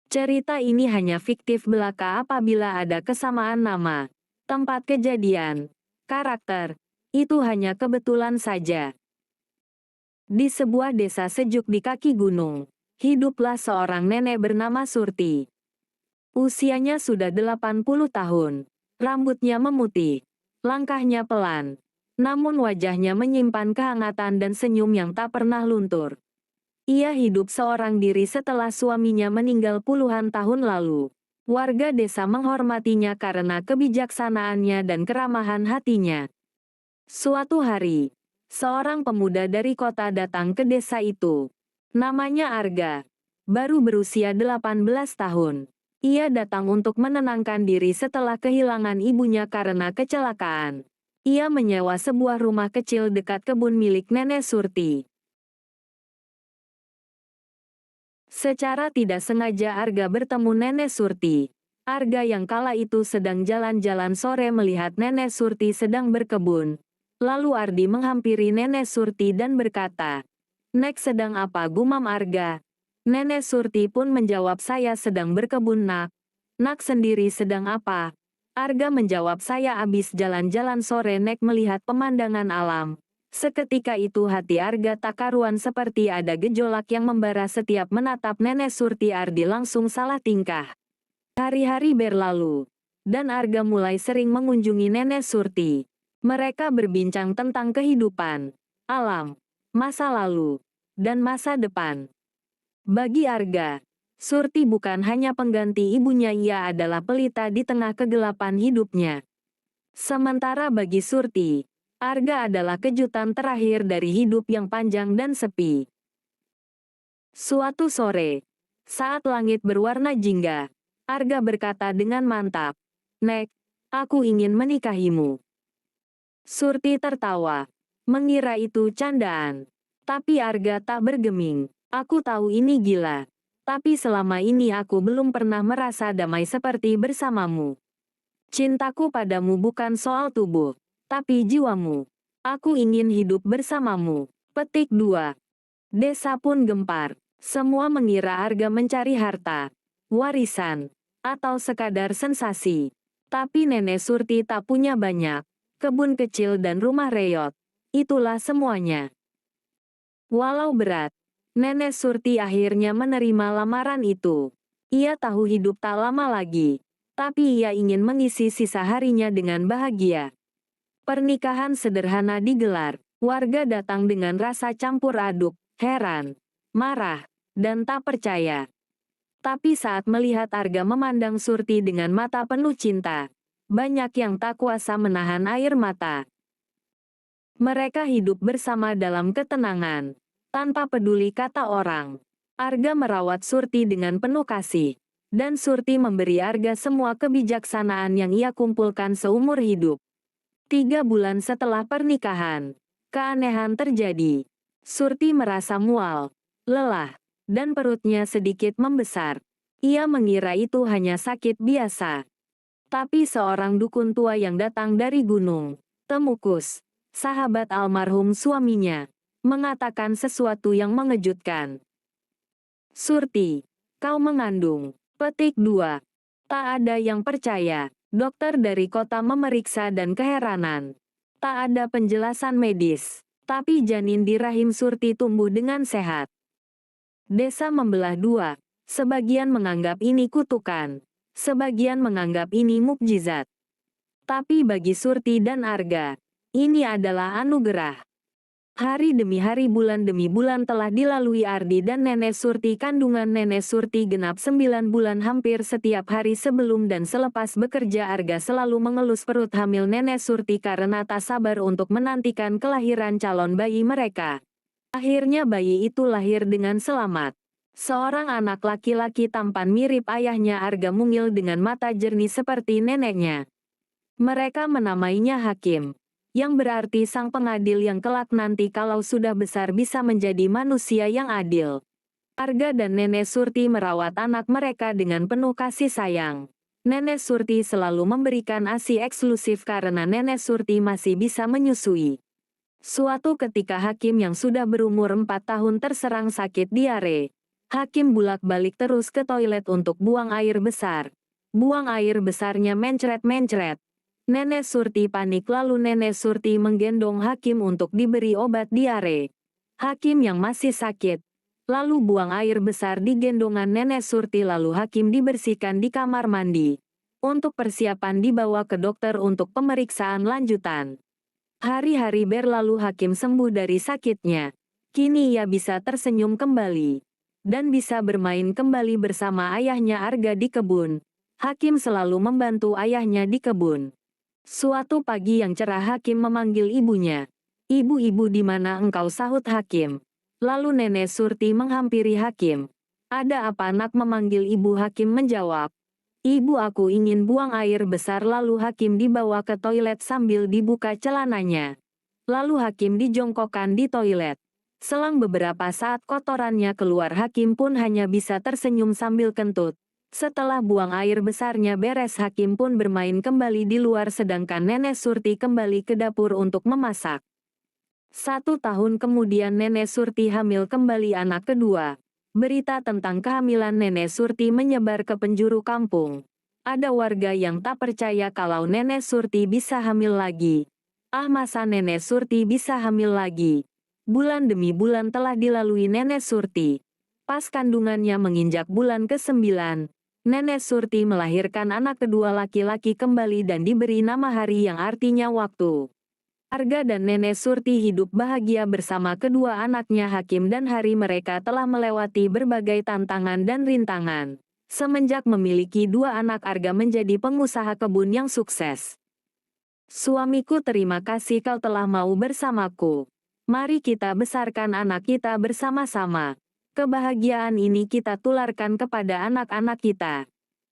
Cerita ini hanya fiktif belaka apabila ada kesamaan nama, tempat kejadian, karakter. Itu hanya kebetulan saja. Di sebuah desa sejuk di kaki gunung, hiduplah seorang nenek bernama Surti. Usianya sudah 80 tahun. Rambutnya memutih. Langkahnya pelan. Namun wajahnya menyimpan kehangatan dan senyum yang tak pernah luntur. Ia hidup seorang diri setelah suaminya meninggal puluhan tahun lalu. Warga desa menghormatinya karena kebijaksanaannya dan keramahan hatinya. Suatu hari, seorang pemuda dari kota datang ke desa itu. Namanya Arga. Baru berusia 18 tahun. Ia datang untuk menenangkan diri setelah kehilangan ibunya karena kecelakaan. Ia menyewa sebuah rumah kecil dekat kebun milik nenek Surti. Secara tidak sengaja Arga bertemu nenek Surti. Arga yang kala itu sedang jalan-jalan sore melihat nenek Surti sedang berkebun. Lalu Ardi menghampiri nenek Surti dan berkata, "Nek sedang apa?" gumam Arga. Nenek Surti pun menjawab, "Saya sedang berkebun nak." "Nak sendiri sedang apa?" Arga menjawab, "Saya habis jalan-jalan sore nek melihat pemandangan alam." Seketika itu hati Arga tak karuan seperti ada gejolak yang membara setiap menatap nenek Surti. Ardi langsung salah tingkah. Hari-hari berlalu, dan Arga mulai sering mengunjungi nenek Surti. Mereka berbincang tentang kehidupan, alam, masa lalu, dan masa depan. Bagi Arga, Surti bukan hanya pengganti ibunya, ia adalah pelita di tengah kegelapan hidupnya. Sementara bagi Surti, Arga adalah kejutan terakhir dari hidup yang panjang dan sepi. Suatu sore, saat langit berwarna jingga, Arga berkata dengan mantap, "Nek, aku ingin menikahimu." Surti tertawa, mengira itu candaan. Tapi Arga tak bergeming. "Aku tahu ini gila. Tapi selama ini aku belum pernah merasa damai seperti bersamamu. Cintaku padamu bukan soal tubuh, tapi jiwamu. Aku ingin hidup bersamamu." Petik 2. Desa pun gempar. Semua mengira Arga mencari harta, warisan, atau sekadar sensasi. Tapi nenek Surti tak punya banyak. Kebun kecil dan rumah reyot. Itulah semuanya. Walau berat, nenek Surti akhirnya menerima lamaran itu. Ia tahu hidup tak lama lagi, tapi ia ingin mengisi sisa harinya dengan bahagia. Pernikahan sederhana digelar. Warga datang dengan rasa campur aduk, heran, marah, dan tak percaya. Tapi saat melihat Arga memandang Surti dengan mata penuh cinta, banyak yang tak kuasa menahan air mata. Mereka hidup bersama dalam ketenangan, tanpa peduli kata orang. Arga merawat Surti dengan penuh kasih, dan Surti memberi Arga semua kebijaksanaan yang ia kumpulkan seumur hidup. 3 bulan setelah pernikahan, keanehan terjadi. Surti merasa mual, lelah, dan perutnya sedikit membesar. Ia mengira itu hanya sakit biasa. Tapi seorang dukun tua yang datang dari gunung, Temukus, sahabat almarhum suaminya, mengatakan sesuatu yang mengejutkan. "Surti, kau mengandung." Petik 2. Tak ada yang percaya. Dokter dari kota memeriksa dan keheranan. Tak ada penjelasan medis. Tapi janin di rahim Surti tumbuh dengan sehat. Desa membelah dua. Sebagian menganggap ini kutukan. Sebagian menganggap ini mukjizat. Tapi bagi Surti dan Arga, ini adalah anugerah. Hari demi hari, bulan demi bulan telah dilalui Ardi dan nenek Surti. Kandungan nenek Surti genap 9 bulan. Hampir setiap hari sebelum dan selepas bekerja Arga selalu mengelus perut hamil nenek Surti karena tak sabar untuk menantikan kelahiran calon bayi mereka. Akhirnya bayi itu lahir dengan selamat. Seorang anak laki-laki tampan mirip ayahnya. Arga mungil dengan mata jernih seperti neneknya. Mereka menamainya Hakim, yang berarti sang pengadil yang kelak nanti kalau sudah besar bisa menjadi manusia yang adil. Arga dan nenek Surti merawat anak mereka dengan penuh kasih sayang. Nenek Surti selalu memberikan ASI eksklusif karena nenek Surti masih bisa menyusui. Suatu ketika Hakim yang sudah berumur 4 tahun terserang sakit diare. Hakim bolak-balik terus ke toilet untuk buang air besar. Buang air besarnya mencret-mencret. Nenek Surti panik lalu Nenek Surti menggendong Hakim untuk diberi obat diare. Hakim yang masih sakit. Lalu buang air besar di gendongan Nenek Surti lalu Hakim dibersihkan di kamar mandi. Untuk persiapan dibawa ke dokter untuk pemeriksaan lanjutan. Hari-hari berlalu Hakim sembuh dari sakitnya. Kini ia bisa tersenyum kembali. Dan bisa bermain kembali bersama ayahnya Arga di kebun. Hakim selalu membantu ayahnya di kebun. Suatu pagi yang cerah Hakim memanggil ibunya. "Ibu-ibu di mana engkau?" sahut Hakim. Lalu Nenek Surti menghampiri Hakim. "Ada apa nak?" memanggil ibu. Hakim menjawab. "Ibu, aku ingin buang air besar." Lalu Hakim dibawa ke toilet sambil dibuka celananya. Lalu Hakim dijongkokkan di toilet. Selang beberapa saat kotorannya keluar Hakim pun hanya bisa tersenyum sambil kentut. Setelah buang air besarnya beres Hakim pun bermain kembali di luar sedangkan Nenek Surti kembali ke dapur untuk memasak. 1 tahun kemudian Nenek Surti hamil kembali anak kedua. Berita tentang kehamilan Nenek Surti menyebar ke penjuru kampung. Ada warga yang tak percaya kalau Nenek Surti bisa hamil lagi. Masa Nenek Surti bisa hamil lagi? Bulan demi bulan telah dilalui Nenek Surti. Pas kandungannya menginjak bulan ke-9, Nenek Surti melahirkan anak kedua laki-laki kembali dan diberi nama Hari yang artinya waktu. Arga dan Nenek Surti hidup bahagia bersama kedua anaknya. Hakim dan Hari mereka telah melewati berbagai tantangan dan rintangan. Semenjak memiliki 2 anak Arga menjadi pengusaha kebun yang sukses. "Suamiku, terima kasih kau telah mau bersamaku. Mari kita besarkan anak kita bersama-sama. Kebahagiaan ini kita tularkan kepada anak-anak kita."